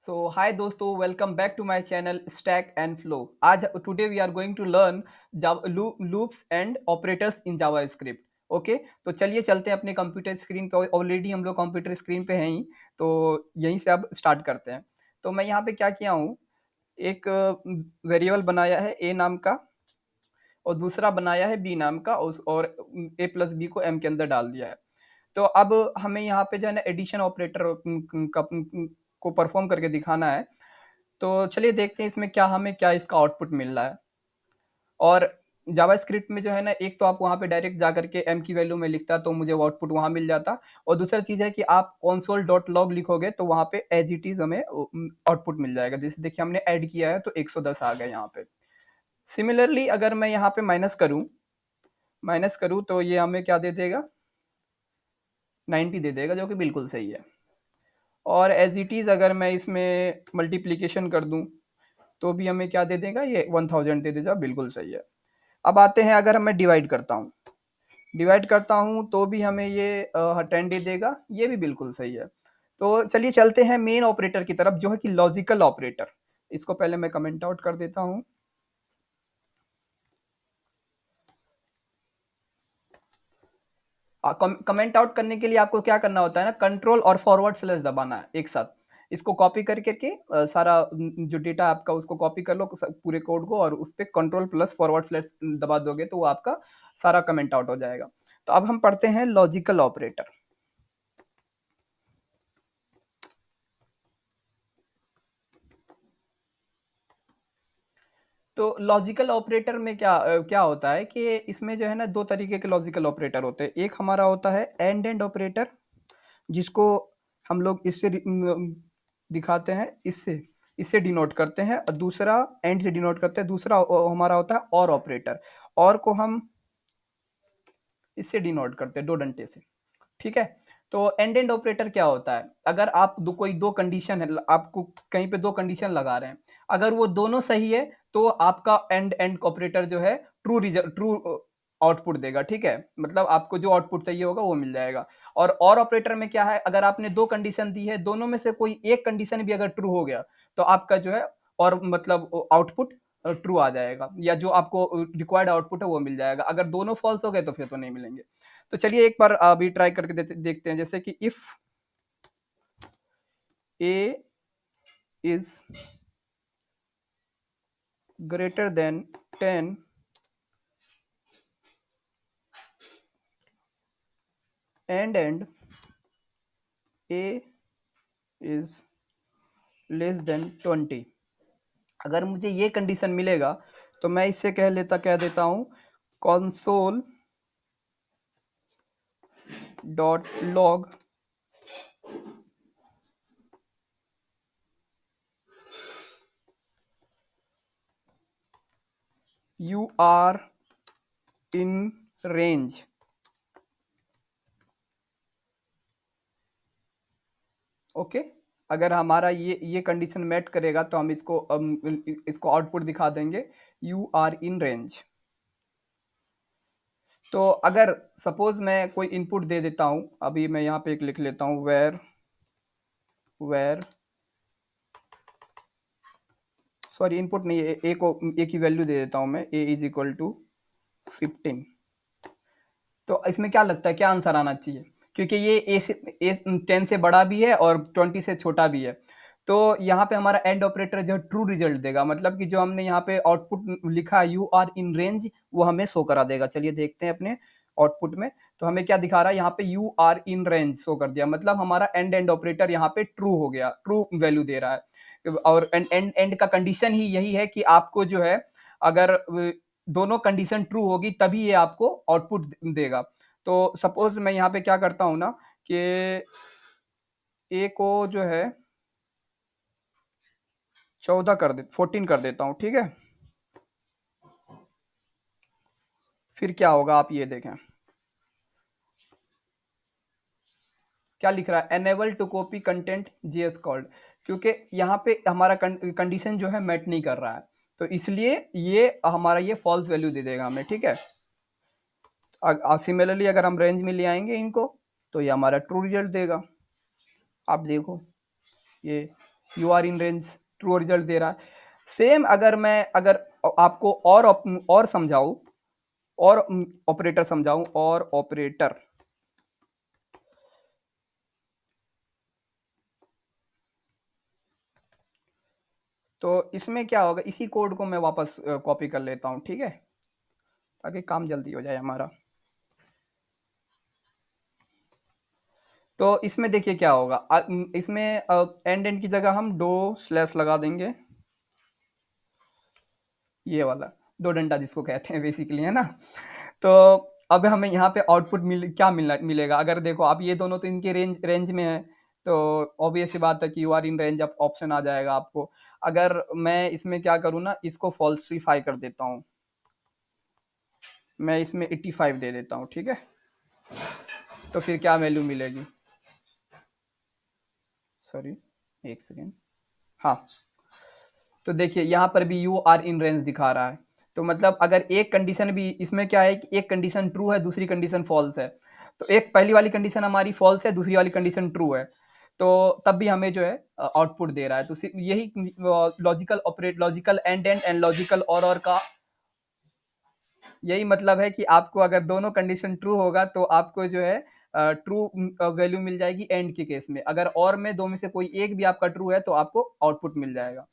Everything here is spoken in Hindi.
So hi दोस्तों, welcome back to my channel Stack and Flow. आज today we are going to learn Java loops and operators in JavaScript. Okay तो चलिए चलते हैं अपने कंप्यूटर स्क्रीन पे। ऑलरेडी हम लोग कंप्यूटर स्क्रीन पे हैं ही, तो यहीं से अब स्टार्ट करते हैं। तो मैं यहाँ पे क्या किया हूँ, एक वेरिएबल बनाया है ए नाम का और दूसरा बनाया है बी नाम का, और ए प्लस बी को एम के अंदर डाल दिया है। तो अब हमें यहाँ पे जो है ना एडिशन ऑपरेटर को परफॉर्म करके दिखाना है। तो चलिए देखते हैं इसमें क्या इसका आउटपुट मिल रहा है। और जावास्क्रिप्ट में जो है ना, एक तो आप वहाँ पे डायरेक्ट जा करके एम की वैल्यू में लिखता तो मुझे वो आउटपुट वहाँ मिल जाता, और दूसरा चीज़ है कि आप console डॉट लॉग लिखोगे तो वहाँ पे एज इट इज़ हमें आउटपुट मिल जाएगा। जैसे देखिए हमने ऐड किया है तो 110 आ गया यहाँ पे। सिमिलरली अगर मैं यहाँ पे माइनस करूँ तो ये हमें क्या दे देगा, 90 दे देगा, जो कि बिल्कुल सही है। और एज इट इज़ अगर मैं इसमें मल्टीप्लीकेशन कर दूं तो भी हमें क्या दे देगा, ये 1000 दे देगा, बिल्कुल सही है। अब आते हैं, अगर मैं डिवाइड करता हूं तो भी हमें ये 10 दे देगा, ये भी बिल्कुल सही है। तो चलिए चलते हैं मेन ऑपरेटर की तरफ, जो है कि लॉजिकल ऑपरेटर। इसको पहले मैं कमेंट आउट कर देता हूं। कमेंट आउट करने के लिए आपको क्या करना होता है ना, कंट्रोल और फॉरवर्ड स्लैश दबाना है एक साथ। इसको कॉपी करके सारा जो डेटा आपका उसको कॉपी कर लो पूरे कोड को, और उस पर कंट्रोल प्लस फॉरवर्ड स्लैश दबा दोगे तो वो आपका सारा कमेंट आउट हो जाएगा। तो अब हम पढ़ते हैं लॉजिकल ऑपरेटर। तो लॉजिकल ऑपरेटर में क्या होता है कि इसमें जो है ना, दो तरीके के लॉजिकल ऑपरेटर होते हैं। एक हमारा होता है एंड ऑपरेटर, जिसको हम लोग इससे दिखाते हैं, इससे इससे डिनोट करते हैं, और दूसरा एंड से डिनोट करते हैं। दूसरा हमारा होता है और ऑपरेटर, और को हम इससे डिनोट करते हैं, दो डंटे से। ठीक है। तो एंड ऑपरेटर क्या होता है, अगर आप कोई दो कंडीशन है, आपको कहीं पे दो कंडीशन लगा रहे हैं, अगर वो दोनों सही है तो आपका एंड ऑपरेटर जो है ट्रू आउटपुट देगा। ठीक है, मतलब आपको जो आउटपुट चाहिए होगा वो मिल जाएगा। और ऑपरेटर में क्या है, अगर आपने दो कंडीशन दी है, दोनों में से कोई एक कंडीशन भी अगर ट्रू हो गया तो आपका जो है और मतलब आउटपुट ट्रू आ जाएगा, या जो आपको रिक्वायर्ड आउटपुट है वो मिल जाएगा। अगर दोनों फॉल्स हो गए तो फिर तो नहीं मिलेंगे। तो चलिए एक बार अभी ट्राई करके देखते हैं। जैसे कि if A is greater than 10 and A is less than 20, अगर मुझे ये कंडीशन मिलेगा तो मैं इससे कह देता हूं console dot log you are in range. Okay, अगर हमारा ये कंडीशन मेट करेगा तो हम इसको आउटपुट दिखा देंगे, यू आर इन रेंज। तो अगर सपोज मैं कोई इनपुट दे देता हूं, अभी मैं यहाँ पे एक लिख लेता हूं, वेर सॉरी इनपुट नहीं, ए की वैल्यू दे देता हूं मैं, ए इज इक्वल टू 15। तो इसमें क्या लगता है, क्या आंसर आना चाहिए, क्योंकि ये ए 10 से बड़ा भी है और 20 से छोटा भी है। तो यहाँ पे हमारा एंड ऑपरेटर जो ट्रू रिजल्ट देगा, मतलब कि जो हमने यहाँ पे आउटपुट लिखा यू आर इन रेंज वो हमें शो करा देगा। चलिए देखते हैं अपने आउटपुट में। तो हमें क्या दिखा रहा है, यहाँ पे you are in range show कर दिया, मतलब हमारा एंड ऑपरेटर यहाँ पे ट्रू हो गया, ट्रू वैल्यू दे रहा है। और एंड का कंडीशन ही यही है कि आपको जो है, अगर दोनों कंडीशन ट्रू होगी तभी ये आपको आउटपुट देगा। तो सपोज मैं यहाँ पे क्या करता हूँ ना, कि ए को जो है 14 कर देता हूँ। ठीक है, फिर क्या होगा आप ये देखें, क्या लिख रहा है, enable to copy content JS called, क्योंकि यहाँ पे हमारा कंडीशन जो है मैट नहीं कर रहा है, तो इसलिए ये हमारा ये फॉल्स वैल्यू दे देगा हमें। ठीक है, सिमिलरली अगर हम रेंज में ले आएंगे इनको तो ये हमारा ट्रू रिजल्ट देगा। आप देखो ये you are in range, true result दे रहा है। सेम अगर मैं अगर आपको और समझाऊँ और ऑपरेटर समझाऊँ और ऑपरेटर, तो इसमें क्या होगा, इसी कोड को मैं वापस कॉपी कर लेता हूँ, ठीक है? ताकि काम जल्दी हो जाए हमारा। तो इसमें देखिए क्या होगा, इसमें एंड की जगह हम दो स्लैश लगा देंगे, ये वाला, दो डंडा जिसको कहते हैं बेसिकली, है ना? तो अब हमें यहाँ पे आउटपुट क्या मिलेगा, अगर देखो आप ये दोनों तो इनके रेंज में है, तो ऑब्वियस सी बात है कि यू आर इन रेंज, अब ऑप्शन आ जाएगा आपको। अगर मैं इसमें क्या करूँ ना, इसको फॉल्सिफाई कर देता हूँ, मैं इसमें 85 दे देता हूँ, ठीक है? तो फिर क्या वैल्यू मिलेगी, सॉरी, एक सेकेंड, हाँ। तो देखिए यहाँ पर भी यू आर इन रेंज दिखा रहा है। तो मतलब अगर एक कंडीशन भी इसमें क्या है कि एक कंडीशन ट्रू है, दूसरी कंडीशन फॉल्स है। तो एक पहली वाली कंडीशन हमारी फॉल्स है, दूसरी वाली कंडीशन ट्रू है। तो तब भी हमें जो है आउटपुट दे रहा है। तो यही लॉजिकल एंड लॉजिकल और का यही मतलब है कि आपको अगर दोनों कंडीशन ट्रू होगा तो आपको जो है ट्रू वैल्यू मिल जाएगी एंड के केस में। अगर और में दो में से कोई एक भी आपका ट्रू है तो आपको आउटपुट मिल जाएगा।